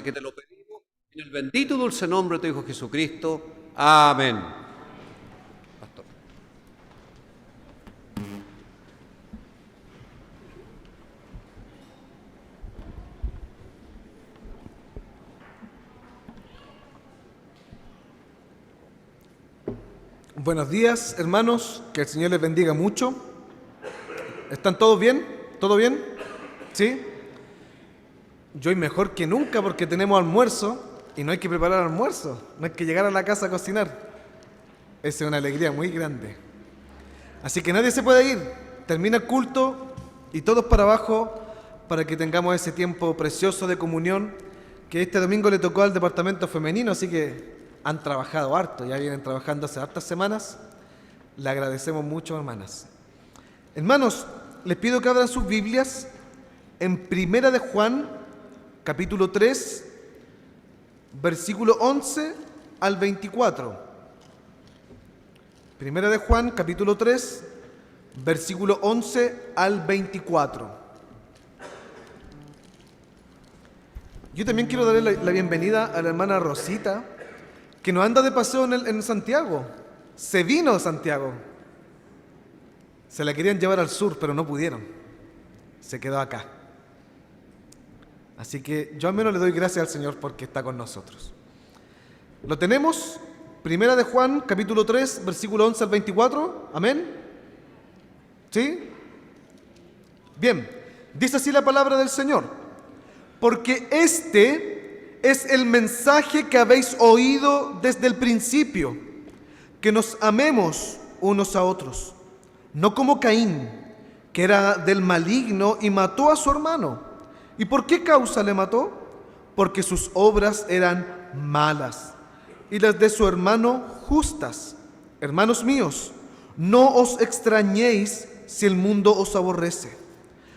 que te lo pedimos en el bendito y dulce nombre de tu Hijo Jesucristo. Amén. Pastor. Buenos días, hermanos, que el Señor les bendiga mucho. ¿Están todos bien? ¿Todo bien? ¿Sí? Yo hoy mejor que nunca porque tenemos almuerzo y no hay que preparar almuerzo, no hay que llegar a la casa a cocinar. Esa es una alegría muy grande. Así que nadie se puede ir, termina el culto y todos para abajo para que tengamos ese tiempo precioso de comunión que este domingo le tocó al departamento femenino, así que han trabajado harto, ya vienen trabajando hace hartas semanas. Le agradecemos mucho, hermanas. Hermanos, les pido que abran sus Biblias en Primera de Juan, capítulo 3, versículo 11 al 24. Primera de Juan, capítulo 3, versículo 11 al 24. Yo también quiero darle la bienvenida a la hermana Rosita, que nos anda de paseo en Santiago. Se vino a Santiago. Se la querían llevar al sur, pero no pudieron. Se quedó acá. Así que yo al menos le doy gracias al Señor porque está con nosotros. ¿Lo tenemos? Primera de Juan, capítulo 3, versículo 11 al 24. ¿Amén? ¿Sí? Bien. Dice así la palabra del Señor. Porque este es el mensaje que habéis oído desde el principio, que nos amemos unos a otros, no como Caín, que era del maligno y mató a su hermano. ¿Y por qué causa le mató? Porque sus obras eran malas y las de su hermano justas. Hermanos míos, no os extrañéis si el mundo os aborrece.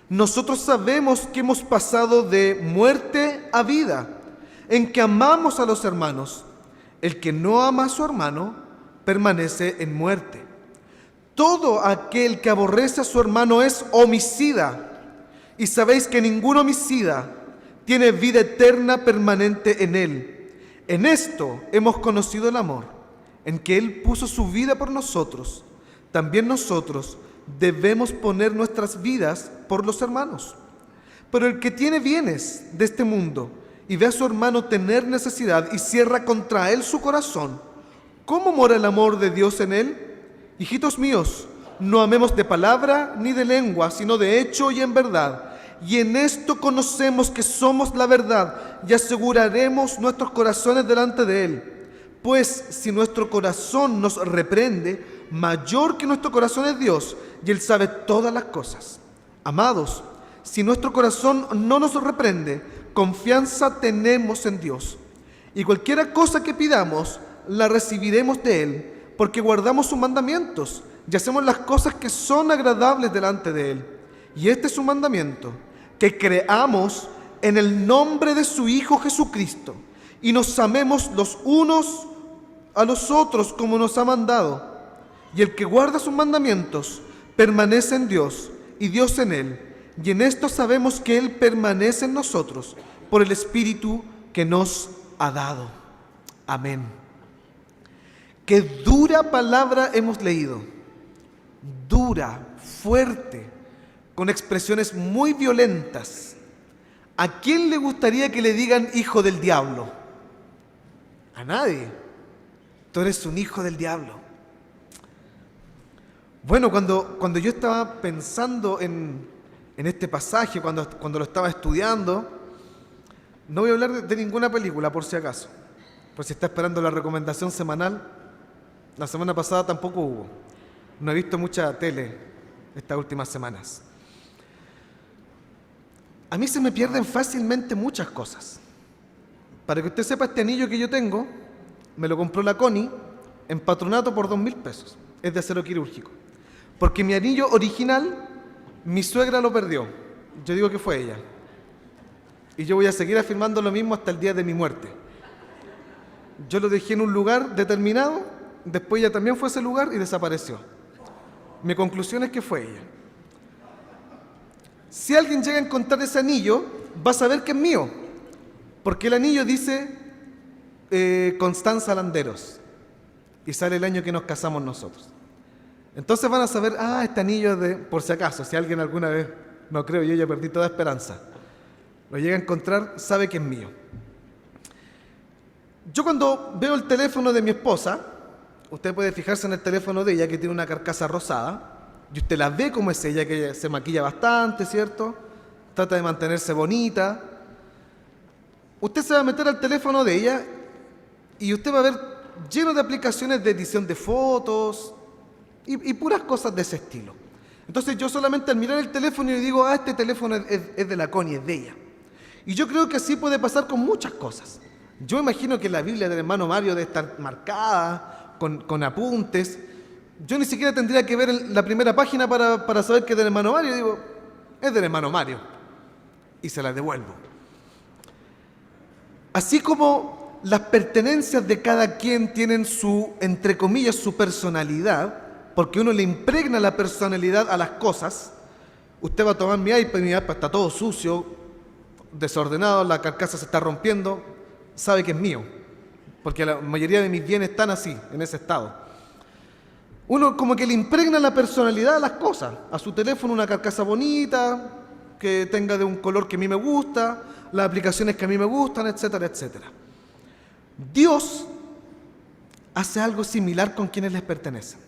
Nosotros sabemos que hemos pasado de muerte a vida, en que amamos a los hermanos. El que no ama a su hermano permanece en muerte. Todo aquel que aborrece a su hermano es homicida, y sabéis que ningún homicida tiene vida eterna permanente en él. En esto hemos conocido el amor, en que Él puso su vida por nosotros. También nosotros debemos poner nuestras vidas por los hermanos. Pero el que tiene bienes de este mundo y ve a su hermano tener necesidad y cierra contra él su corazón, ¿cómo mora el amor de Dios en él? Hijitos míos, no amemos de palabra ni de lengua, sino de hecho y en verdad. Y en esto conocemos que somos la verdad y aseguraremos nuestros corazones delante de Él. Pues si nuestro corazón nos reprende, mayor que nuestro corazón es Dios, y Él sabe todas las cosas. Amados, si nuestro corazón no nos reprende, confianza tenemos en Dios. Y cualquiera cosa que pidamos, la recibiremos de Él, porque guardamos sus mandamientos y hacemos las cosas que son agradables delante de Él. Y este es su mandamiento, que creamos en el nombre de su Hijo Jesucristo y nos amemos los unos a los otros como nos ha mandado. Y el que guarda sus mandamientos permanece en Dios y Dios en él. Y en esto sabemos que Él permanece en nosotros por el Espíritu que nos ha dado. Amén. Qué dura palabra hemos leído. Dura, fuerte, con expresiones muy violentas. ¿A quién le gustaría que le digan hijo del diablo? A nadie. Tú eres un hijo del diablo. Bueno, cuando yo estaba pensando en este pasaje, cuando lo estaba estudiando, no voy a hablar de ninguna película, por si acaso. Por si está esperando la recomendación semanal, la semana pasada tampoco hubo. No he visto mucha tele estas últimas semanas. A mí se me pierden fácilmente muchas cosas. Para que usted sepa, este anillo que yo tengo, me lo compró la Connie en Patronato por 2.000 pesos. Es de acero quirúrgico. Porque mi anillo original, mi suegra lo perdió. Yo digo que fue ella. Y yo voy a seguir afirmando lo mismo hasta el día de mi muerte. Yo lo dejé en un lugar determinado, después ella también fue a ese lugar y desapareció. Mi conclusión es que fue ella. Si alguien llega a encontrar ese anillo, va a saber que es mío, Porque el anillo dice Constanza Landeros y sale el año que nos casamos nosotros. Entonces van a saber, este anillo es de, por si acaso, si alguien alguna vez, no creo, yo ya perdí toda esperanza, lo llega a encontrar, sabe que es mío. Yo cuando veo el teléfono de mi esposa, usted puede fijarse en el teléfono de ella que tiene una carcasa rosada, y usted la ve como es ella, que ella se maquilla bastante, ¿cierto? Trata de mantenerse bonita. Usted se va a meter al teléfono de ella y usted va a ver lleno de aplicaciones de edición de fotos y puras cosas de ese estilo. Entonces yo solamente al mirar el teléfono y digo, este teléfono es de la Connie, es de ella. Y yo creo que así puede pasar con muchas cosas. Yo imagino que la Biblia del hermano Mario debe estar marcada con apuntes. Yo ni siquiera tendría que ver la primera página para saber que es del hermano Mario. Digo, es del hermano Mario. Y se la devuelvo. Así como las pertenencias de cada quien tienen su, entre comillas, su personalidad, porque uno le impregna la personalidad a las cosas. Usted va a tomar mi iPad está todo sucio, desordenado, la carcasa se está rompiendo, sabe que es mío, porque la mayoría de mis bienes están así, en ese estado. Uno como que le impregna la personalidad a las cosas, a su teléfono una carcasa bonita, que tenga de un color que a mí me gusta, las aplicaciones que a mí me gustan, etcétera, etcétera. Dios hace algo similar con quienes les pertenecen.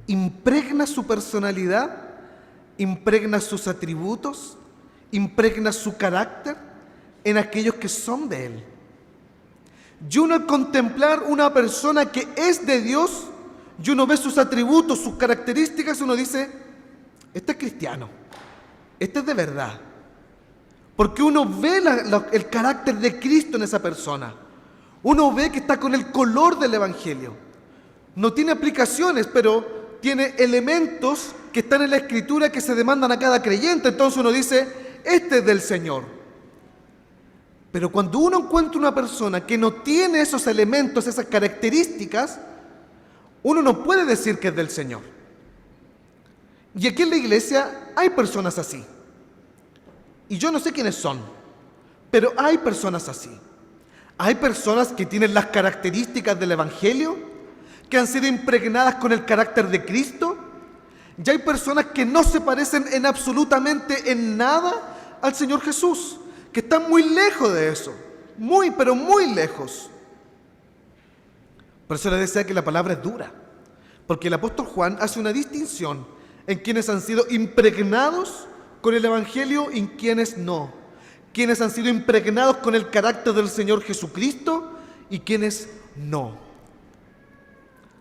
Impregna su personalidad, impregna sus atributos, impregna su carácter en aquellos que son de Él. Y uno al contemplar una persona que es de Dios, y uno ve sus atributos, sus características, uno dice, este es cristiano, este es de verdad. Porque uno ve el carácter de Cristo en esa persona. Uno ve que está con el color del Evangelio. No tiene aplicaciones, pero tiene elementos que están en la Escritura que se demandan a cada creyente. Entonces uno dice, este es del Señor. Pero cuando uno encuentra una persona que no tiene esos elementos, esas características, uno no puede decir que es del Señor. Y aquí en la iglesia hay personas así. Y yo no sé quiénes son, pero hay personas así. Hay personas que tienen las características del Evangelio, que han sido impregnadas con el carácter de Cristo. Y hay personas que no se parecen en absolutamente en nada al Señor Jesús, que están muy lejos de eso, muy, pero muy lejos. Por eso les decía que la palabra es dura, porque el apóstol Juan hace una distinción en quienes han sido impregnados con el Evangelio y quienes no, quienes han sido impregnados con el carácter del Señor Jesucristo y quienes no.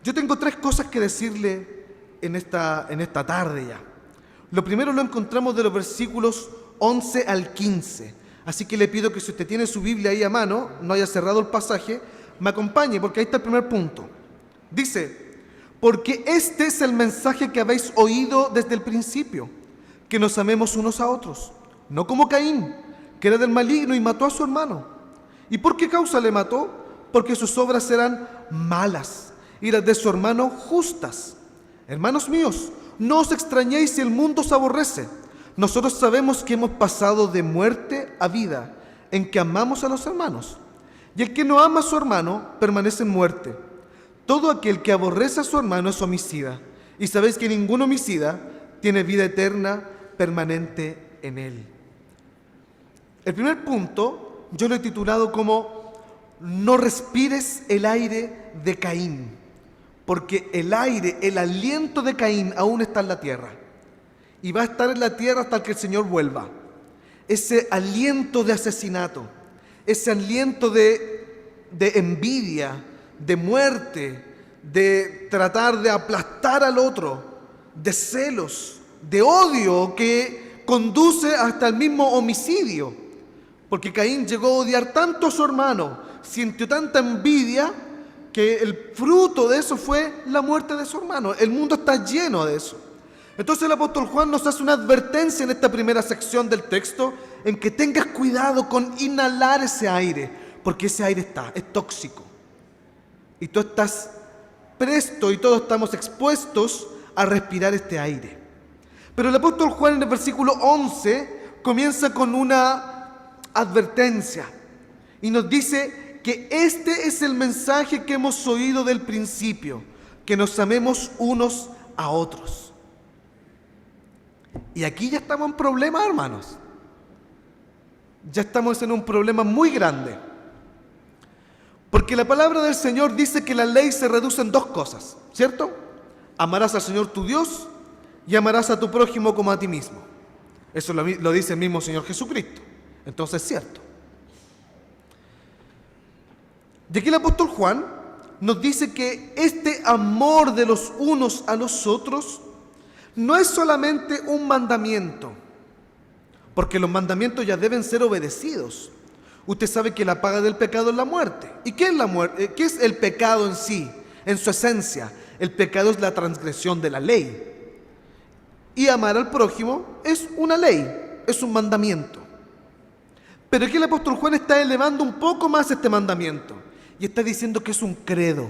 Yo tengo 3 cosas que decirle en esta tarde ya. Lo primero lo encontramos de los versículos 11 al 15. Así que le pido que si usted tiene su Biblia ahí a mano, no haya cerrado el pasaje, me acompañe, porque ahí está el primer punto. Dice, porque este es el mensaje que habéis oído desde el principio, que nos amemos unos a otros, no como Caín, que era del maligno y mató a su hermano. ¿Y por qué causa le mató? Porque sus obras eran malas y las de su hermano justas. Hermanos míos, no os extrañéis si el mundo os aborrece. Nosotros sabemos que hemos pasado de muerte a vida, en que amamos a los hermanos. Y el que no ama a su hermano permanece en muerte. Todo aquel que aborrece a su hermano es homicida. Y sabéis que ningún homicida tiene vida eterna permanente en él. El primer punto yo lo he titulado como no respires el aire de Caín, porque el aire, el aliento de Caín aún está en la tierra y va a estar en la tierra hasta que el Señor vuelva. Ese aliento de asesinato, ese aliento de envidia, de muerte, de tratar de aplastar al otro, de celos, de odio que conduce hasta el mismo homicidio. Porque Caín llegó a odiar tanto a su hermano, sintió tanta envidia, que el fruto de eso fue la muerte de su hermano. El mundo está lleno de eso. Entonces el apóstol Juan nos hace una advertencia en esta primera sección del texto, en que tengas cuidado con inhalar ese aire, porque ese aire es tóxico. Y tú estás presto y todos estamos expuestos a respirar este aire. Pero el apóstol Juan en el versículo 11 comienza con una advertencia Y nos dice que este es el mensaje que hemos oído del principio, que nos amemos unos a otros. Y aquí ya estamos en problemas, hermanos. Ya estamos en un problema muy grande. Porque la palabra del Señor dice que la ley se reduce en dos cosas, ¿cierto? Amarás al Señor tu Dios y amarás a tu prójimo como a ti mismo. Eso lo dice el mismo Señor Jesucristo. Entonces es cierto. Y aquí el apóstol Juan nos dice que este amor de los unos a los otros no es solamente un mandamiento, porque los mandamientos ya deben ser obedecidos. Usted sabe que la paga del pecado es la muerte. ¿Y qué es la muerte? ¿Qué es el pecado en sí, en su esencia? El pecado es la transgresión de la ley. Y amar al prójimo es una ley, es un mandamiento. Pero aquí el apóstol Juan está elevando un poco más este mandamiento y está diciendo que es un credo.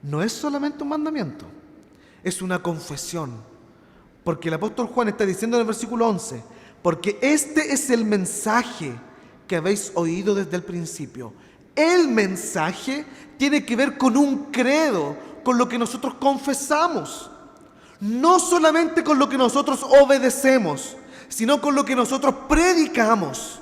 No es solamente un mandamiento, es una confesión. Porque el apóstol Juan está diciendo en el versículo 11, porque este es el mensaje que habéis oído desde el principio. El mensaje tiene que ver con un credo, con lo que nosotros confesamos. No solamente con lo que nosotros obedecemos, sino con lo que nosotros predicamos.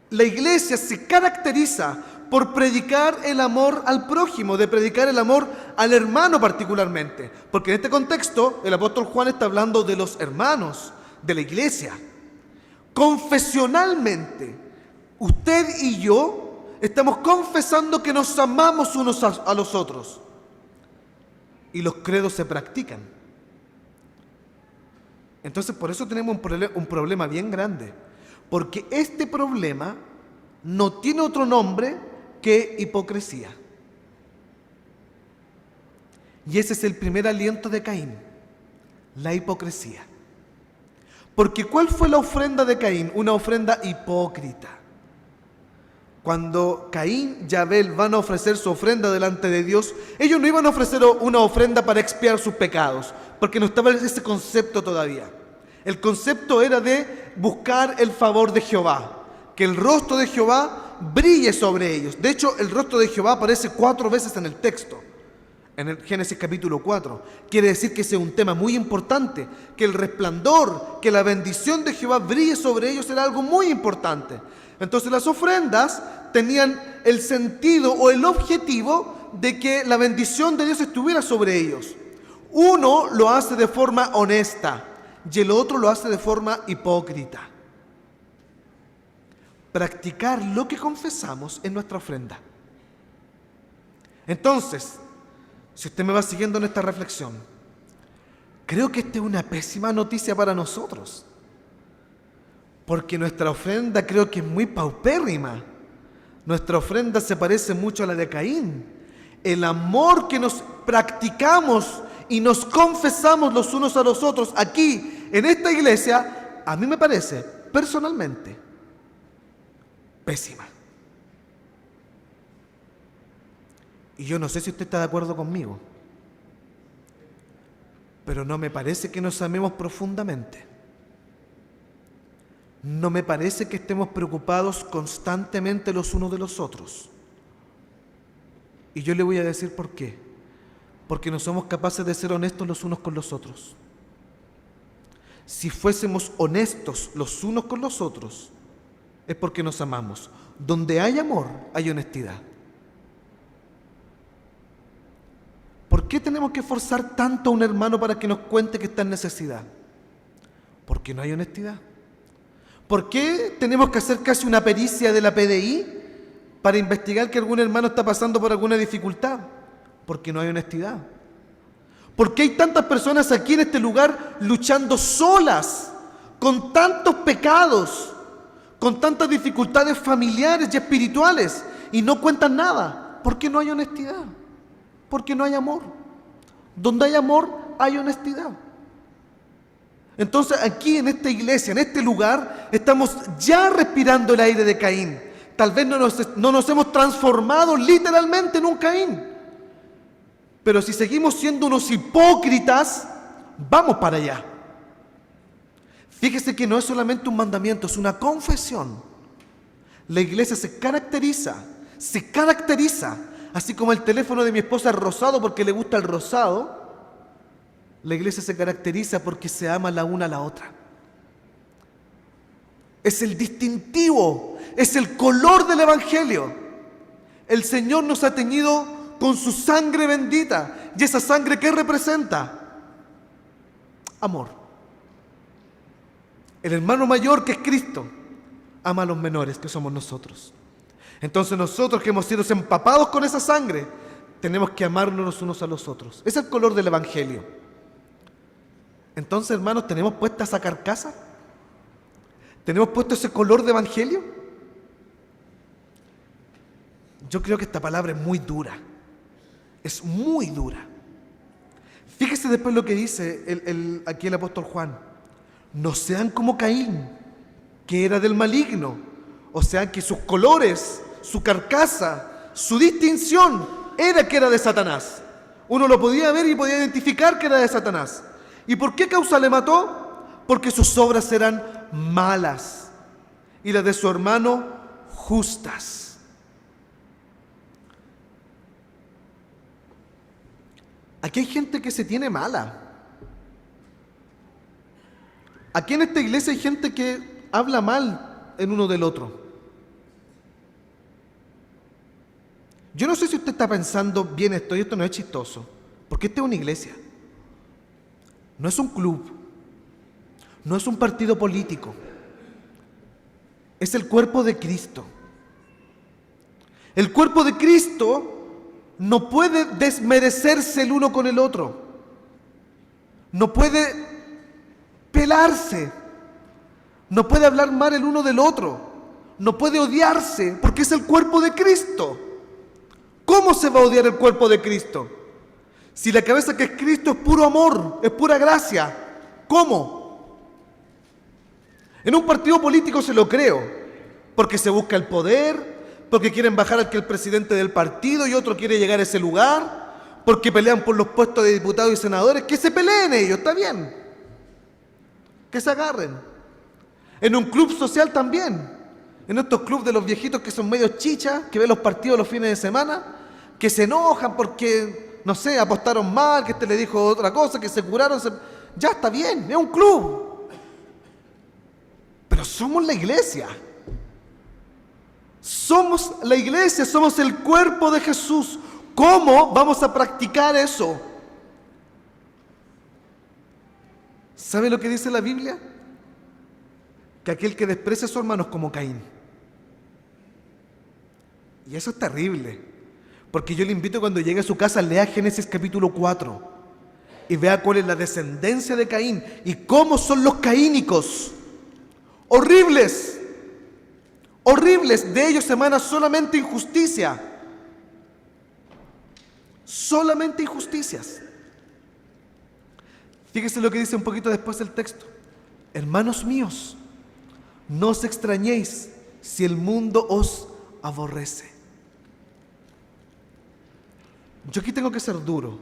La iglesia se caracteriza por predicar el amor al prójimo, de predicar el amor al hermano particularmente. Porque en este contexto el apóstol Juan está hablando de los hermanos, de la iglesia. Confesionalmente, usted y yo estamos confesando que nos amamos unos a los otros. Y los credos se practican. Entonces por eso tenemos un problema bien grande. Porque este problema no tiene otro nombre que hipocresía. Y ese es el primer aliento de Caín, la hipocresía. Porque ¿cuál fue la ofrenda de Caín? Una ofrenda hipócrita. Cuando Caín y Abel van a ofrecer su ofrenda delante de Dios, ellos no iban a ofrecer una ofrenda para expiar sus pecados, porque no estaba ese concepto todavía. El concepto era de buscar el favor de Jehová, que el rostro de Jehová brille sobre ellos. De hecho, el rostro de Jehová aparece 4 veces en el texto, en el Génesis capítulo 4. Quiere decir que ese es un tema muy importante, que el resplandor, que la bendición de Jehová brille sobre ellos era algo muy importante. Entonces las ofrendas tenían el sentido o el objetivo de que la bendición de Dios estuviera sobre ellos. Uno lo hace de forma honesta y el otro lo hace de forma hipócrita. Practicar lo que confesamos en nuestra ofrenda. Entonces, si usted me va siguiendo en esta reflexión, creo que esta es una pésima noticia para nosotros, porque nuestra ofrenda creo que es muy paupérrima. Nuestra ofrenda se parece mucho a la de Caín. El amor que nos practicamos y nos confesamos los unos a los otros aquí en esta iglesia, a mí me parece personalmente pésima. Y yo no sé si usted está de acuerdo conmigo, pero no me parece que nos amemos profundamente. No me parece que estemos preocupados constantemente los unos de los otros. Y yo le voy a decir por qué. Porque no somos capaces de ser honestos los unos con los otros. Si fuésemos honestos los unos con los otros, es porque nos amamos. Donde hay amor, hay honestidad. ¿Por qué tenemos que forzar tanto a un hermano para que nos cuente que está en necesidad? Porque no hay honestidad. ¿Por qué tenemos que hacer casi una pericia de la PDI para investigar que algún hermano está pasando por alguna dificultad? Porque no hay honestidad. ¿Por qué hay tantas personas aquí en este lugar luchando solas, con tantos pecados, con tantas dificultades familiares y espirituales, y no cuentan nada? Porque no hay honestidad, porque no hay amor. Donde hay amor, hay honestidad. Entonces aquí en esta iglesia, en este lugar, estamos ya respirando el aire de Caín. Tal vez no nos hemos transformado literalmente en un Caín, pero si seguimos siendo unos hipócritas, vamos para allá. Fíjese que no es solamente un mandamiento, es una confesión. La iglesia se caracteriza, así como el teléfono de mi esposa es rosado porque le gusta el rosado, la iglesia se caracteriza porque se ama la una a la otra. Es el distintivo, es el color del Evangelio. El Señor nos ha teñido con su sangre bendita. ¿Y esa sangre qué representa? Amor. El hermano mayor, que es Cristo, ama a los menores, que somos nosotros. Entonces nosotros, que hemos sido empapados con esa sangre, tenemos que amarnos los unos a los otros. Es el color del Evangelio. Entonces, hermanos, ¿tenemos puesta esa carcasa? ¿Tenemos puesto ese color de Evangelio? Yo creo que esta palabra es muy dura. Es muy dura. Fíjese después lo que dice aquí el apóstol Juan. No sean como Caín, que era del maligno. O sea, que sus colores, su carcasa, su distinción era que era de Satanás. Uno lo podía ver y podía identificar que era de Satanás. ¿Y por qué causa le mató? Porque sus obras eran malas y las de su hermano justas. Aquí hay gente que se tiene mala. Aquí en esta iglesia hay gente que habla mal en uno del otro. Yo no sé si usted está pensando bien esto, y esto no es chistoso, porque esta es una iglesia. No es un club, no es un partido político, es el cuerpo de Cristo. El cuerpo de Cristo no puede desmerecerse el uno con el otro, no puede pelarse, no puede hablar mal el uno del otro, no puede odiarse, porque es el cuerpo de Cristo. ¿Cómo se va a odiar el cuerpo de Cristo? Si la cabeza que es Cristo es puro amor, es pura gracia, ¿cómo? En un partido político se lo creo, porque se busca el poder, porque quieren bajar al que es el presidente del partido y otro quiere llegar a ese lugar, porque pelean por los puestos de diputados y senadores, que se peleen ellos, está bien, que se agarren. En un club social también, en estos clubes de los viejitos que son medio chichas, que ven los partidos los fines de semana, que se enojan porque, no sé, apostaron mal, que este le dijo otra cosa, que se curaron, ya está bien, es un club. Pero somos la iglesia. Somos la iglesia, somos el cuerpo de Jesús. ¿Cómo vamos a practicar eso? ¿Sabe lo que dice la Biblia? Que aquel que desprecia a su hermano es como Caín. Y eso es terrible. Porque yo le invito, cuando llegue a su casa, lea Génesis capítulo 4 y vea cuál es la descendencia de Caín y cómo son los caínicos. Horribles. Horribles. De ellos emana solamente injusticia. Solamente injusticias. Fíjese lo que dice un poquito después del texto. Hermanos míos, no os extrañéis si el mundo os aborrece. Yo aquí tengo que ser duro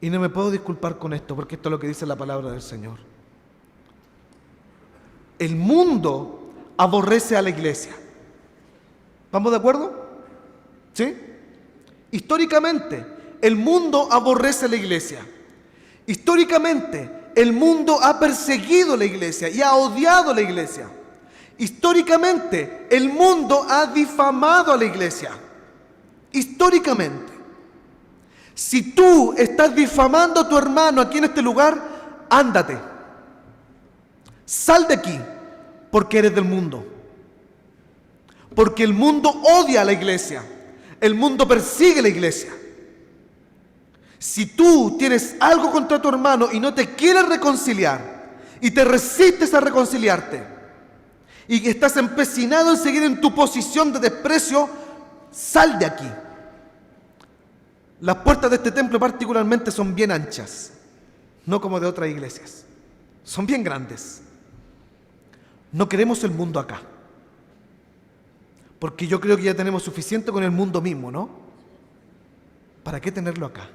y no me puedo disculpar con esto, porque esto es lo que dice la palabra del Señor. El mundo aborrece a la iglesia. ¿Estamos de acuerdo? ¿Sí? Históricamente, el mundo aborrece a la iglesia. Históricamente, el mundo ha perseguido a la iglesia y ha odiado a la iglesia. Históricamente, el mundo ha difamado a la iglesia. Históricamente. Si tú estás difamando a tu hermano aquí en este lugar, ándate. Sal de aquí, porque eres del mundo. Porque el mundo odia a la iglesia. El mundo persigue a la iglesia. Si tú tienes algo contra tu hermano y no te quieres reconciliar y te resistes a reconciliarte y estás empecinado en seguir en tu posición de desprecio, sal de aquí. Las puertas de este templo particularmente son bien anchas, no como de otras iglesias. Son bien grandes. No queremos el mundo acá, porque yo creo que ya tenemos suficiente con el mundo mismo, ¿no? ¿Para qué tenerlo acá?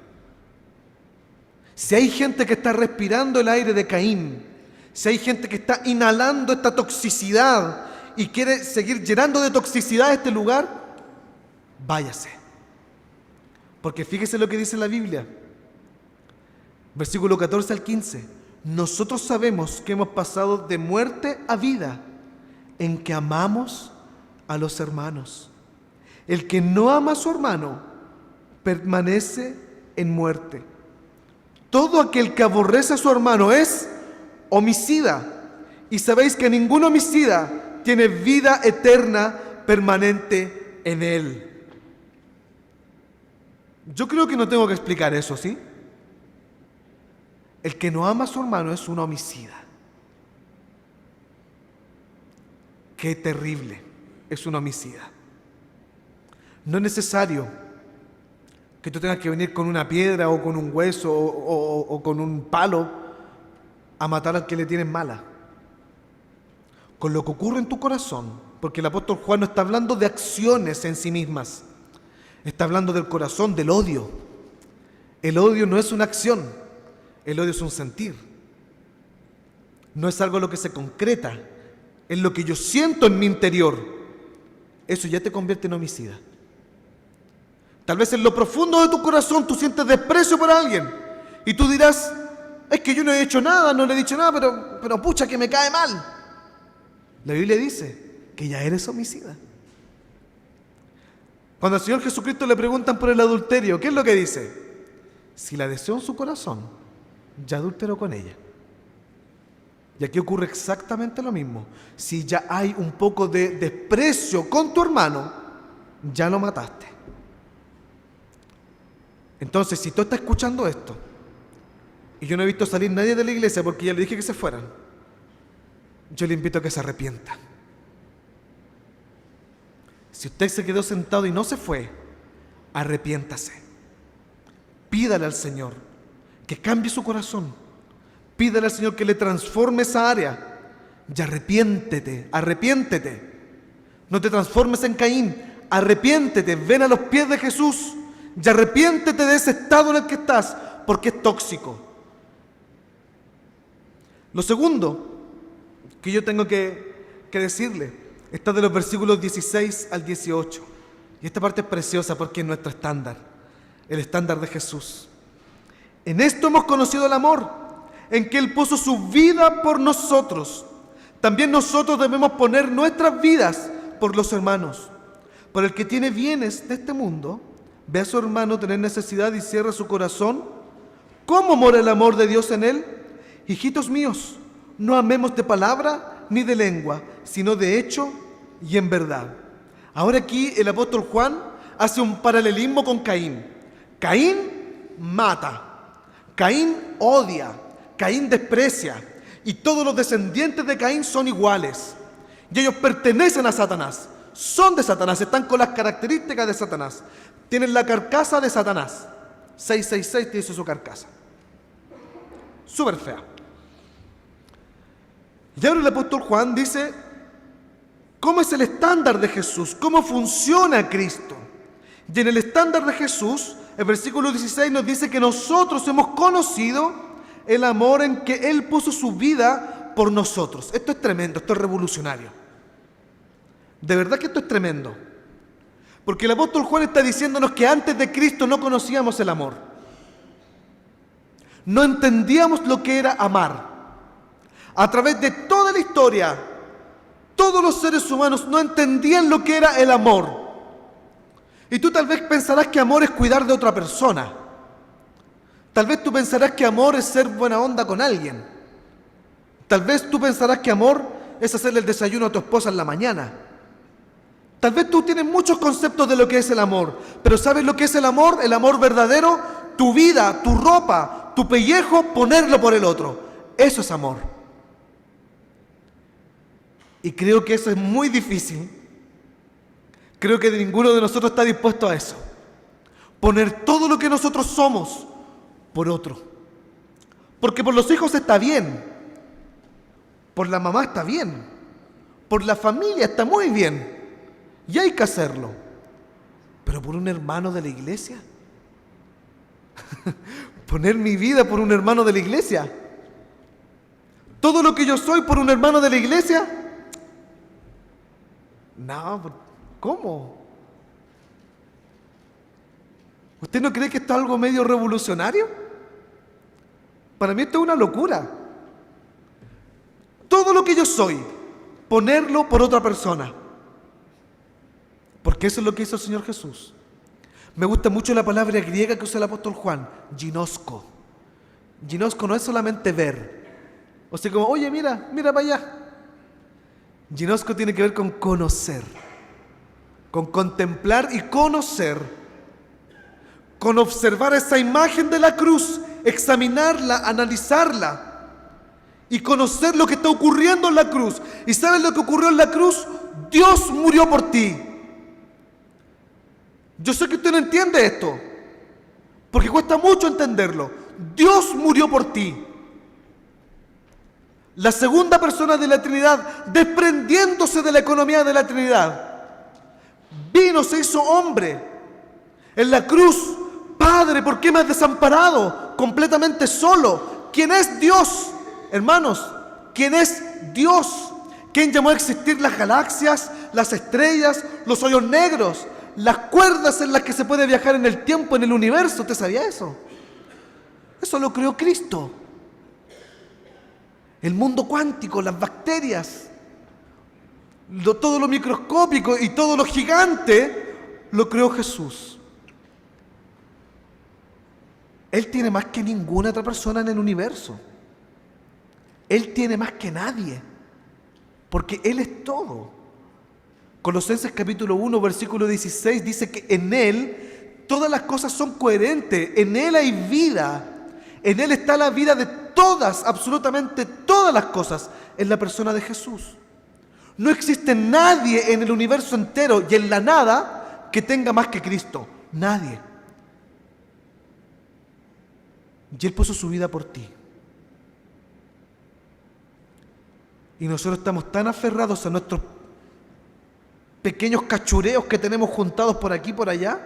Si hay gente que está respirando el aire de Caín, si hay gente que está inhalando esta toxicidad y quiere seguir llenando de toxicidad este lugar, váyase. Porque fíjese lo que dice la Biblia. Versículo 14 al 15. Nosotros sabemos que hemos pasado de muerte a vida en que amamos a los hermanos. El que no ama a su hermano permanece en muerte. Todo aquel que aborrece a su hermano es homicida. Y sabéis que ningún homicida tiene vida eterna permanente en él. Yo creo que no tengo que explicar eso, ¿sí? El que no ama a su hermano es un homicida. Qué terrible, es un homicida. No es necesario que tú tengas que venir con una piedra o con un hueso o con un palo a matar al que le tienes mala. Con lo que ocurre en tu corazón, porque el apóstol Juan no está hablando de acciones en sí mismas, está hablando del corazón, del odio. El odio no es una acción, el odio es un sentir. No es algo lo que se concreta, es lo que yo siento en mi interior. Eso ya te convierte en homicida. Tal vez en lo profundo de tu corazón tú sientes desprecio por alguien y tú dirás, es que yo no he hecho nada, no le he dicho nada, pero pucha que me cae mal. La Biblia dice que ya eres homicida. Cuando al Señor Jesucristo le preguntan por el adulterio, ¿qué es lo que dice? Si la deseó en su corazón, ya adulteró con ella. Y aquí ocurre exactamente lo mismo. Si ya hay un poco de desprecio con tu hermano, ya lo mataste. Entonces, si tú estás escuchando esto, y yo no he visto salir nadie de la iglesia porque ya le dije que se fueran, yo le invito a que se arrepienta. Si usted se quedó sentado y no se fue, arrepiéntase. Pídale al Señor que cambie su corazón. Pídale al Señor que le transforme esa área. Y arrepiéntete, arrepiéntete. No te transformes en Caín. Arrepiéntete, ven a los pies de Jesús. Y arrepiéntete de ese estado en el que estás, porque es tóxico. Lo segundo que yo tengo que decirle está de los versículos 16 al 18. Y esta parte es preciosa porque es nuestro estándar, el estándar de Jesús. En esto hemos conocido el amor, en que Él puso su vida por nosotros. También nosotros debemos poner nuestras vidas por los hermanos. Por el que tiene bienes de este mundo, ve a su hermano tener necesidad y cierra su corazón. ¿Cómo mora el amor de Dios en él? Hijitos míos, no amemos de palabra ni de lengua, sino de hecho y en verdad. Ahora aquí el apóstol Juan hace un paralelismo con Caín. Caín mata, Caín odia, Caín desprecia, y todos los descendientes de Caín son iguales. Y ellos pertenecen a Satanás, son de Satanás, están con las características de Satanás. Tienen la carcasa de Satanás. 666 dice su carcasa. Súper fea. Y ahora el apóstol Juan dice, ¿cómo es el estándar de Jesús? ¿Cómo funciona Cristo? Y en el estándar de Jesús, el versículo 16 nos dice que nosotros hemos conocido el amor en que Él puso su vida por nosotros. Esto es tremendo, esto es revolucionario. De verdad que esto es tremendo. Porque el apóstol Juan está diciéndonos que antes de Cristo no conocíamos el amor. No entendíamos lo que era amar. A través de toda la historia, todos los seres humanos no entendían lo que era el amor. Y tú tal vez pensarás que amor es cuidar de otra persona. Tal vez tú pensarás que amor es ser buena onda con alguien. Tal vez tú pensarás que amor es hacerle el desayuno a tu esposa en la mañana. Tal vez tú tienes muchos conceptos de lo que es el amor, pero ¿sabes lo que es el amor? El amor verdadero, tu vida, tu ropa, tu pellejo, ponerlo por el otro. Eso es amor. Y creo que eso es muy difícil. Creo que ninguno de nosotros está dispuesto a eso. Poner todo lo que nosotros somos por otro. Porque por los hijos está bien. Por la mamá está bien. Por la familia está muy bien. Y hay que hacerlo. Pero por un hermano de la iglesia. Poner mi vida por un hermano de la iglesia. Todo lo que yo soy por un hermano de la iglesia. No, ¿cómo? ¿Usted no cree que esto es algo medio revolucionario? Para mí esto es una locura. Todo lo que yo soy, ponerlo por otra persona. Porque eso es lo que hizo el Señor Jesús. Me gusta mucho la palabra griega que usa el apóstol Juan, ginosko. Ginosko no es solamente ver. O sea, como, oye, mira para allá. Ginosko tiene que ver con conocer, con contemplar y conocer, con observar esa imagen de la cruz, examinarla, analizarla y conocer lo que está ocurriendo en la cruz. ¿Y sabes lo que ocurrió en la cruz? Dios murió por ti. Yo sé que usted no entiende esto, porque cuesta mucho entenderlo. Dios murió por ti. La segunda persona de la Trinidad, desprendiéndose de la economía de la Trinidad, vino, se hizo hombre en la cruz. Padre, ¿por qué me has desamparado? Completamente solo. ¿Quién es Dios? Hermanos, ¿quién es Dios? ¿Quién llamó a existir las galaxias, las estrellas, los hoyos negros, las cuerdas en las que se puede viajar en el tiempo, en el universo? ¿Usted sabía eso? Eso lo creó Cristo. El mundo cuántico, las bacterias, todo lo microscópico y todo lo gigante, lo creó Jesús. Él tiene más que ninguna otra persona en el universo. Él tiene más que nadie, porque Él es todo. Colosenses capítulo 1, versículo 16 dice que en Él todas las cosas son coherentes, en Él hay vida, en Él está la vida de todas, absolutamente todas las cosas, en la persona de Jesús. No existe nadie en el universo entero y en la nada que tenga más que Cristo, nadie. Y Él puso su vida por ti. Y nosotros estamos tan aferrados a nuestros pequeños cachureos que tenemos juntados por aquí y por allá,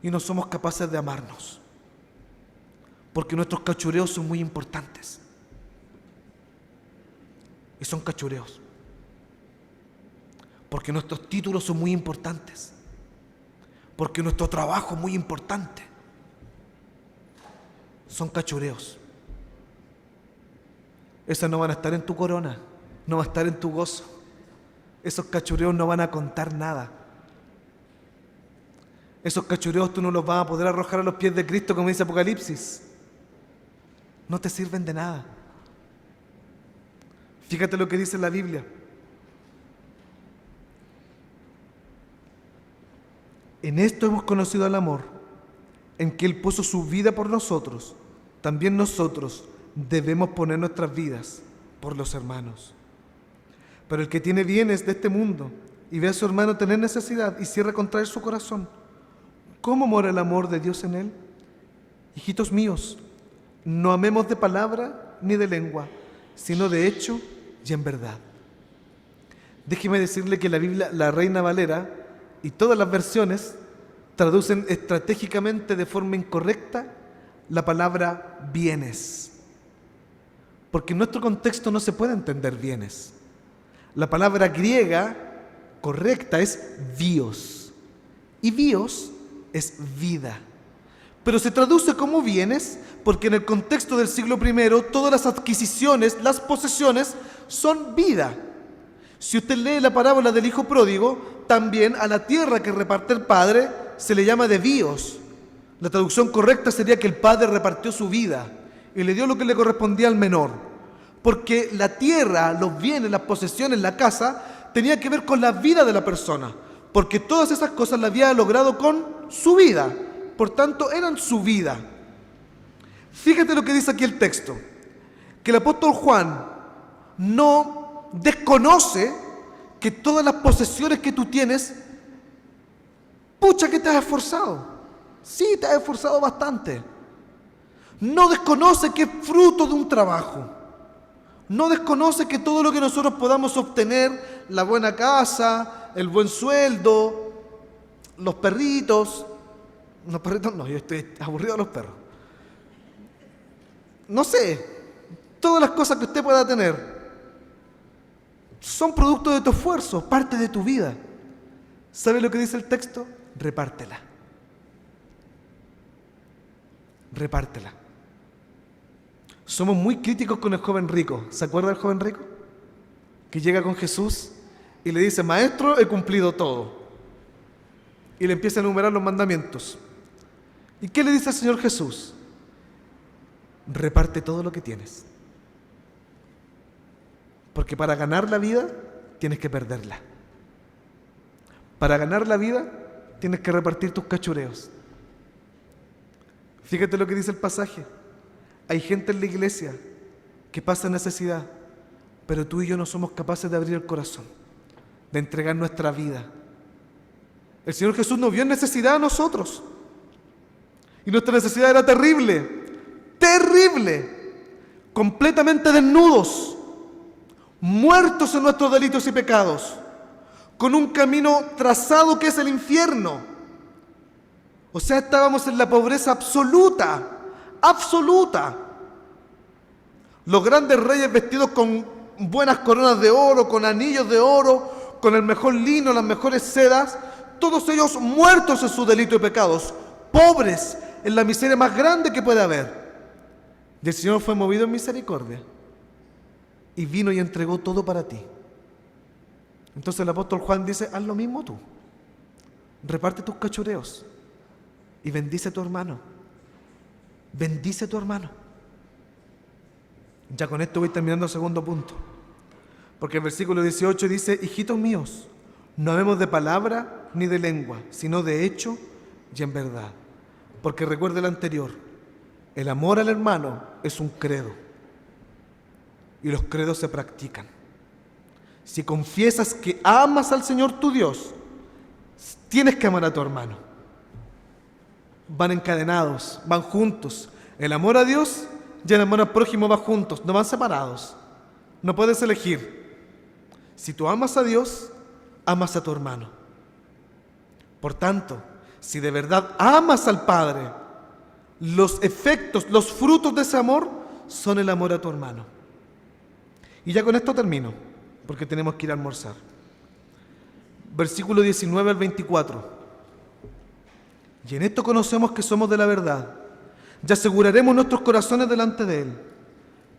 y no somos capaces de amarnos. Porque nuestros cachureos son muy importantes. Y son cachureos. Porque nuestros títulos son muy importantes. Porque nuestro trabajo es muy importante. Son cachureos. Esos no van a estar en tu corona, no van a estar en tu gozo. Esos cachureos no van a contar nada. Esos cachureos tú no los vas a poder arrojar a los pies de Cristo, como dice Apocalipsis. No te sirven de nada. Fíjate lo que dice la Biblia. En esto hemos conocido el amor, en que Él puso su vida por nosotros. También nosotros debemos poner nuestras vidas por los hermanos. Pero el que tiene bienes de este mundo y ve a su hermano tener necesidad y cierra contra él su corazón, ¿cómo mora el amor de Dios en él? Hijitos míos, no amemos de palabra ni de lengua, sino de hecho y en verdad. Déjeme decirle que la Biblia, la Reina Valera y todas las versiones traducen estratégicamente de forma incorrecta la palabra bienes. Porque en nuestro contexto no se puede entender bienes. La palabra griega correcta es bios. Y bios es vida. Pero se traduce como bienes porque en el contexto del siglo I todas las adquisiciones, las posesiones son vida. Si usted lee la parábola del hijo pródigo, también a la tierra que reparte el padre se le llama de bios. La traducción correcta sería que el padre repartió su vida y le dio lo que le correspondía al menor. Porque la tierra, los bienes, las posesiones, la casa, tenía que ver con la vida de la persona. Porque todas esas cosas las había logrado con su vida. Por tanto, eran su vida. Fíjate lo que dice aquí el texto. Que el apóstol Juan no desconoce que todas las posesiones que tú tienes, pucha que te has esforzado. Sí, te has esforzado bastante. No desconoce que es fruto de un trabajo. No desconoce que todo lo que nosotros podamos obtener, la buena casa, el buen sueldo, los perritos no, yo estoy aburrido de los perros. No sé, todas las cosas que usted pueda tener, son producto de tu esfuerzo, parte de tu vida. ¿Sabe lo que dice el texto? Repártela. Repártela. Somos muy críticos con el joven rico. ¿Se acuerda del joven rico? Que llega con Jesús y le dice: Maestro, he cumplido todo. Y le empieza a enumerar los mandamientos. ¿Y qué le dice al Señor Jesús? Reparte todo lo que tienes. Porque para ganar la vida tienes que perderla. Para ganar la vida tienes que repartir tus cachureos. Fíjate lo que dice el pasaje. Hay gente en la iglesia que pasa necesidad, pero tú y yo no somos capaces de abrir el corazón, de entregar nuestra vida. El Señor Jesús nos vio en necesidad a nosotros. Y nuestra necesidad era terrible, terrible, completamente desnudos, muertos en nuestros delitos y pecados, con un camino trazado que es el infierno. O sea, estábamos en la pobreza absoluta, absoluta. Los grandes reyes vestidos con buenas coronas de oro, con anillos de oro, con el mejor lino, las mejores sedas, todos ellos muertos en sus delitos y pecados, pobres en la miseria más grande que puede haber. Y el Señor fue movido en misericordia y vino y entregó todo para ti. Entonces el apóstol Juan dice: haz lo mismo tú. Reparte tus cachureos y bendice a tu hermano. Bendice a tu hermano. Ya con esto voy terminando el segundo punto. Porque el versículo 18 dice: hijitos míos, no hablemos de palabra ni de lengua, sino de hecho y en verdad. Porque recuerde el anterior, el amor al hermano es un credo. Y los credos se practican. Si confiesas que amas al Señor tu Dios, tienes que amar a tu hermano. Van encadenados, van juntos. El amor a Dios y el amor al prójimo van juntos, no van separados. No puedes elegir. Si tú amas a Dios, amas a tu hermano. Por tanto, si de verdad amas al Padre, los efectos, los frutos de ese amor son el amor a tu hermano. Y ya con esto termino, porque tenemos que ir a almorzar. Versículo 19 al 24. Y en esto conocemos que somos de la verdad, y aseguraremos nuestros corazones delante de Él.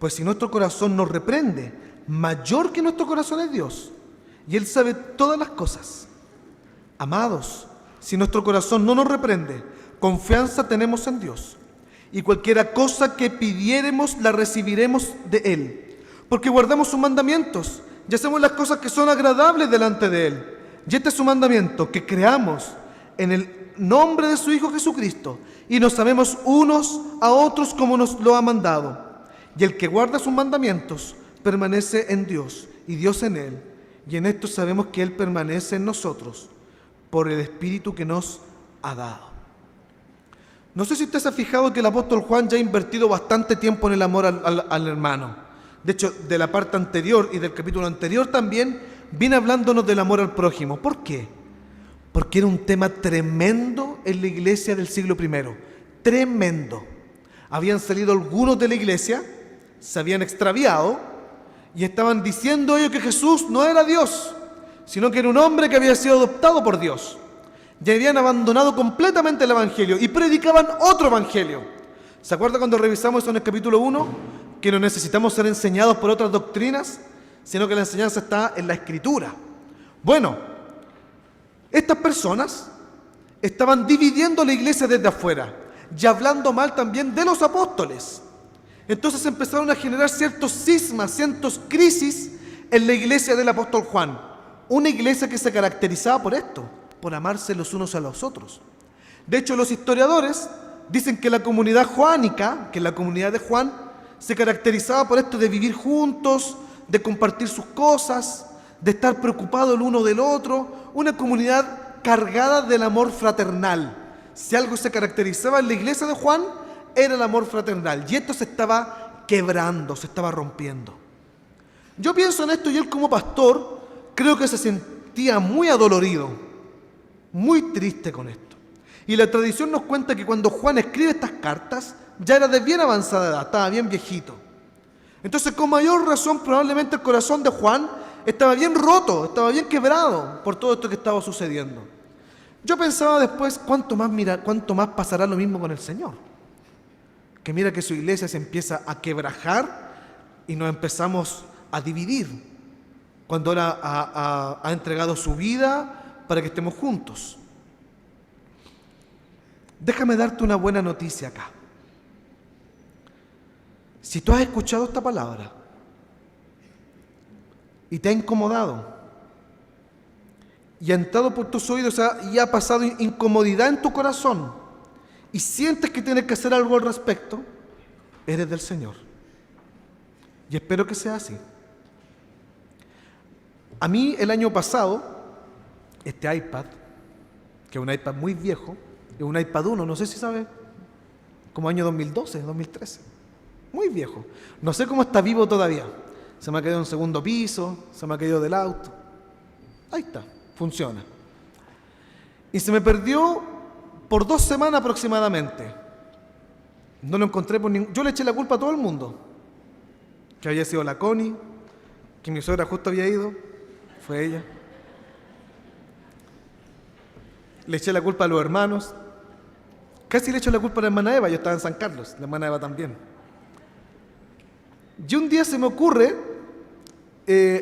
Pues si nuestro corazón nos reprende, mayor que nuestro corazón es Dios, y Él sabe todas las cosas. Amados, si nuestro corazón no nos reprende, confianza tenemos en Dios, y cualquiera cosa que pidiéremos la recibiremos de Él, porque guardamos sus mandamientos y hacemos las cosas que son agradables delante de Él. Y este es su mandamiento, que creamos en el nombre de su Hijo Jesucristo y nos amemos unos a otros como nos lo ha mandado. Y el que guarda sus mandamientos permanece en Dios y Dios en él. Y en esto sabemos que Él permanece en nosotros por el Espíritu que nos ha dado. No sé si usted se ha fijado que el apóstol Juan ya ha invertido bastante tiempo en el amor al hermano. De hecho, de la parte anterior y del capítulo anterior también viene hablándonos del amor al prójimo. ¿Por qué? Porque era un tema tremendo en la iglesia del siglo I. Tremendo. Habían salido algunos de la iglesia, se habían extraviado y estaban diciendo ellos que Jesús no era Dios, sino que era un hombre que había sido adoptado por Dios. Y habían abandonado completamente el evangelio y predicaban otro evangelio. ¿Se acuerda cuando revisamos eso en el capítulo 1? Que no necesitamos ser enseñados por otras doctrinas, sino que la enseñanza está en la Escritura. Bueno, estas personas estaban dividiendo la iglesia desde afuera y hablando mal también de los apóstoles. Entonces empezaron a generar ciertos cismas, ciertas crisis en la iglesia del apóstol Juan. Una iglesia que se caracterizaba por esto, por amarse los unos a los otros. De hecho, los historiadores dicen que la comunidad joánica, que la comunidad de Juan, se caracterizaba por esto de vivir juntos, de compartir sus cosas, de estar preocupado el uno del otro, una comunidad cargada del amor fraternal. Si algo se caracterizaba en la iglesia de Juan, era el amor fraternal, y esto se estaba quebrando, se estaba rompiendo. Yo pienso en esto y él como pastor creo que se sentía muy adolorido, muy triste con esto. Y la tradición nos cuenta que cuando Juan escribe estas cartas, ya era de bien avanzada edad, estaba bien viejito. Entonces, con mayor razón, probablemente el corazón de Juan estaba bien roto, estaba bien quebrado por todo esto que estaba sucediendo. Yo pensaba después, cuánto más pasará lo mismo con el Señor. Que mira que su iglesia se empieza a quebrajar y nos empezamos a dividir cuando Él ha entregado su vida para que estemos juntos. Déjame darte una buena noticia acá. Si tú has escuchado esta palabra y te ha incomodado y ha entrado por tus oídos y ha pasado incomodidad en tu corazón y sientes que tienes que hacer algo al respecto, eres del Señor. Y espero que sea así. A mí el año pasado, este iPad, que es un iPad muy viejo, es un iPad 1, no sé si sabes, como año 2012, 2013. Muy viejo. No sé cómo está vivo todavía. Se me ha caído en segundo piso, se me ha caído del auto. Ahí está, funciona. Y se me perdió por 2 semanas aproximadamente. No lo encontré por ningún... Yo le eché la culpa a todo el mundo. Que había sido la Connie, que mi suegra justo había ido, fue ella. Le eché la culpa a los hermanos. Casi le echo la culpa a la hermana Eva, yo estaba en San Carlos, la hermana Eva también. Y un día se me ocurre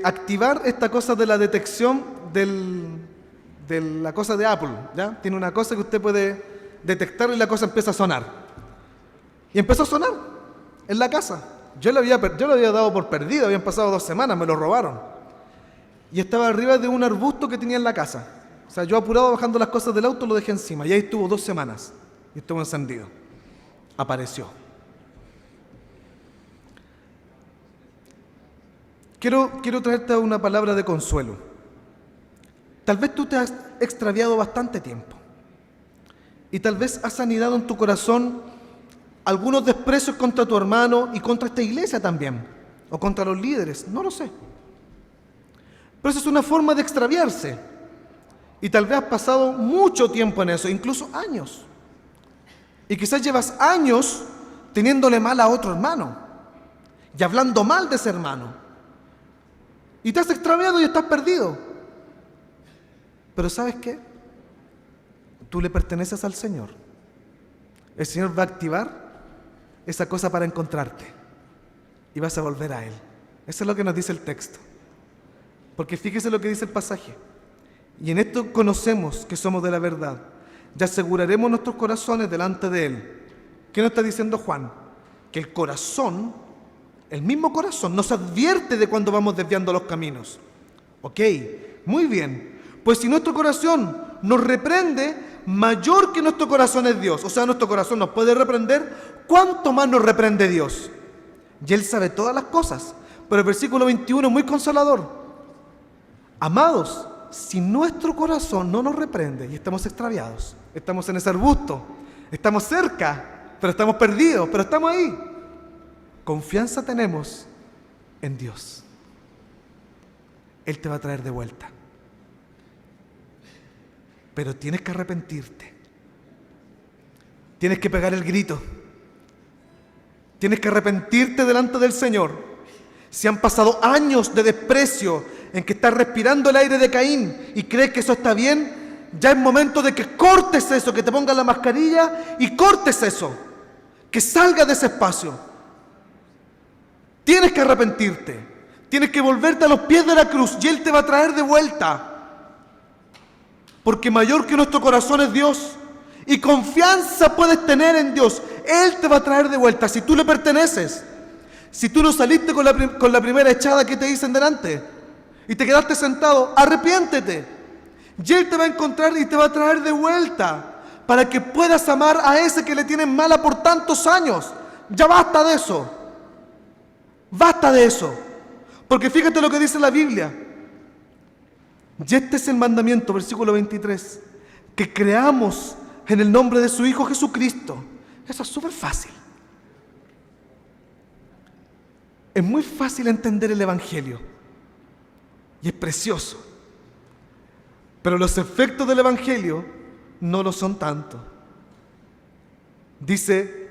activar esta cosa de la detección de la cosa de Apple, ¿ya? Tiene una cosa que usted puede detectar y la cosa empieza a sonar. Y empezó a sonar en la casa. Yo lo había dado por perdido, habían pasado 2 semanas, me lo robaron. Y estaba arriba de un arbusto que tenía en la casa. O sea, yo apurado bajando las cosas del auto lo dejé encima y ahí estuvo 2 semanas. Y estuvo encendido. Apareció. Quiero traerte una palabra de consuelo. Tal vez tú te has extraviado bastante tiempo. Y tal vez has anidado en tu corazón algunos desprecios contra tu hermano y contra esta iglesia también. O contra los líderes, no lo sé. Pero eso es una forma de extraviarse. Y tal vez has pasado mucho tiempo en eso, incluso años. Y quizás llevas años teniéndole mal a otro hermano y hablando mal de ese hermano. Y te has extraviado y estás perdido. Pero ¿sabes qué? Tú le perteneces al Señor. El Señor va a activar esa cosa para encontrarte y vas a volver a Él. Eso es lo que nos dice el texto. Porque fíjese lo que dice el pasaje. Y en esto conocemos que somos de la verdad. Y aseguraremos nuestros corazones delante de Él. ¿Qué nos está diciendo Juan? Que el corazón, el mismo corazón, nos advierte de cuando vamos desviando los caminos. Ok, muy bien. Pues si nuestro corazón nos reprende, mayor que nuestro corazón es Dios. O sea, nuestro corazón nos puede reprender, ¿cuánto más nos reprende Dios? Y Él sabe todas las cosas. Pero el versículo 21 es muy consolador. Amados, si nuestro corazón no nos reprende y estamos extraviados, estamos en ese arbusto, estamos cerca, pero estamos perdidos, pero estamos ahí. Confianza tenemos en Dios. Él te va a traer de vuelta. Pero tienes que arrepentirte. Tienes que pegar el grito. Tienes que arrepentirte delante del Señor. Si han pasado años de desprecio en que estás respirando el aire de Caín y crees que eso está bien, ya es momento de que cortes eso, que te pongas la mascarilla y cortes eso, que salga de ese espacio. Tienes que arrepentirte, tienes que volverte a los pies de la cruz y Él te va a traer de vuelta, porque mayor que nuestro corazón es Dios y confianza puedes tener en Dios. Él te va a traer de vuelta si tú le perteneces. Si tú no saliste con la primera echada que te dicen delante y te quedaste sentado, arrepiéntete. Y Él te va a encontrar y te va a traer de vuelta para que puedas amar a ese que le tienen mala por tantos años. Ya basta de eso. Basta de eso. Porque fíjate lo que dice la Biblia. Y este es el mandamiento, versículo 23. Que creamos en el nombre de su Hijo Jesucristo. Eso es súper fácil. Es muy fácil entender el Evangelio y es precioso, pero los efectos del Evangelio no lo son tanto. Dice,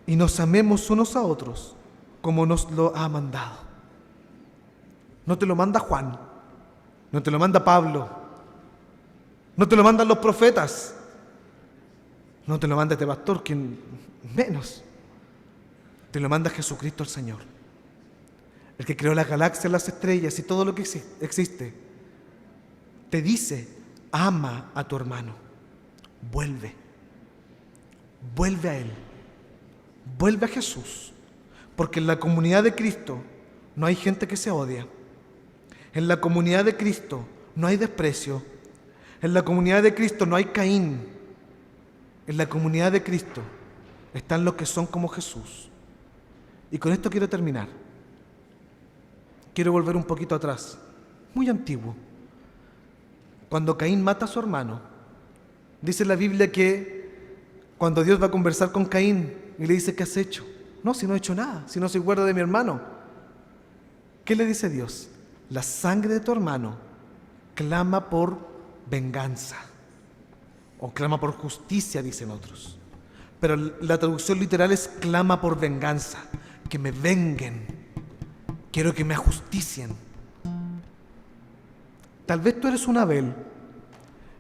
y nos amemos unos a otros como nos lo ha mandado. No te lo manda Juan, no te lo manda Pablo, no te lo mandan los profetas, no te lo manda este pastor, quien menos. Te lo manda Jesucristo el Señor, el que creó las galaxias, las estrellas y todo lo que existe. Te dice: ama a tu hermano, vuelve a Él, vuelve a Jesús, porque en la comunidad de Cristo no hay gente que se odia, en la comunidad de Cristo no hay desprecio, en la comunidad de Cristo no hay Caín, en la comunidad de Cristo están los que son como Jesús. Y con esto quiero terminar. Quiero volver un poquito atrás, muy antiguo. Cuando Caín mata a su hermano, dice la Biblia que cuando Dios va a conversar con Caín y le dice: ¿qué has hecho? No, si no he hecho nada, si no soy guarda de mi hermano. ¿Qué le dice Dios? La sangre de tu hermano clama por venganza, o clama por justicia, dicen otros. Pero la traducción literal es: clama por venganza, que me venguen, quiero que me ajusticien. Tal vez tú eres un Abel,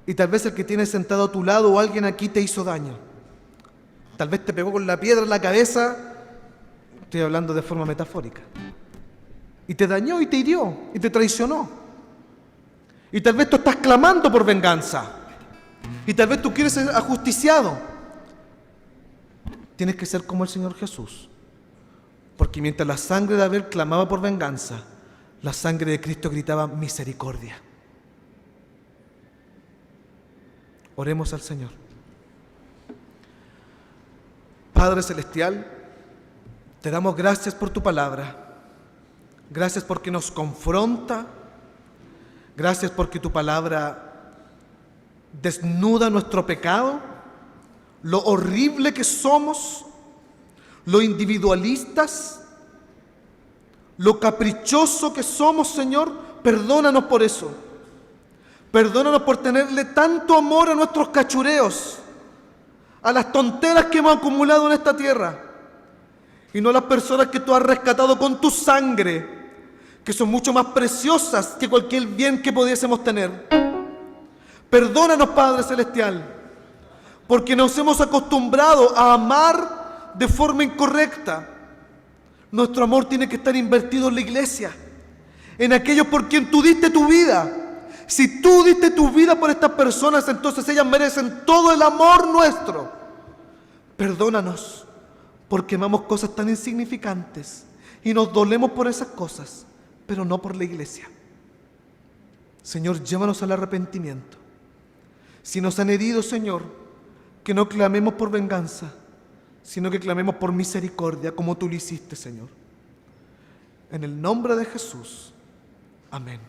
y tal vez el que tienes sentado a tu lado o alguien aquí te hizo daño. Tal vez te pegó con la piedra en la cabeza, estoy hablando de forma metafórica, y te dañó y te hirió y te traicionó. Y tal vez tú estás clamando por venganza, y tal vez tú quieres ser ajusticiado. Tienes que ser como el Señor Jesús, porque mientras la sangre de Abel clamaba por venganza, la sangre de Cristo gritaba misericordia. Oremos al Señor. Padre Celestial, te damos gracias por tu palabra. Gracias porque nos confronta. Gracias porque tu palabra desnuda nuestro pecado, lo horrible que somos, lo individualistas, lo caprichoso que somos, Señor. Perdónanos por eso. Perdónanos por tenerle tanto amor a nuestros cachureos, a las tonteras que hemos acumulado en esta tierra, y no a las personas que tú has rescatado con tu sangre, que son mucho más preciosas que cualquier bien que pudiésemos tener. Perdónanos, Padre Celestial, porque nos hemos acostumbrado a amar de forma incorrecta. Nuestro amor tiene que estar invertido en la iglesia, en aquellos por quien tú diste tu vida. Si tú diste tu vida por estas personas, entonces ellas merecen todo el amor nuestro. Perdónanos porque amamos cosas tan insignificantes y nos dolemos por esas cosas, pero no por la iglesia. Señor, llévanos al arrepentimiento. Si nos han herido, Señor, que no clamemos por venganza, sino que clamemos por misericordia, como tú lo hiciste, Señor. En el nombre de Jesús. Amén.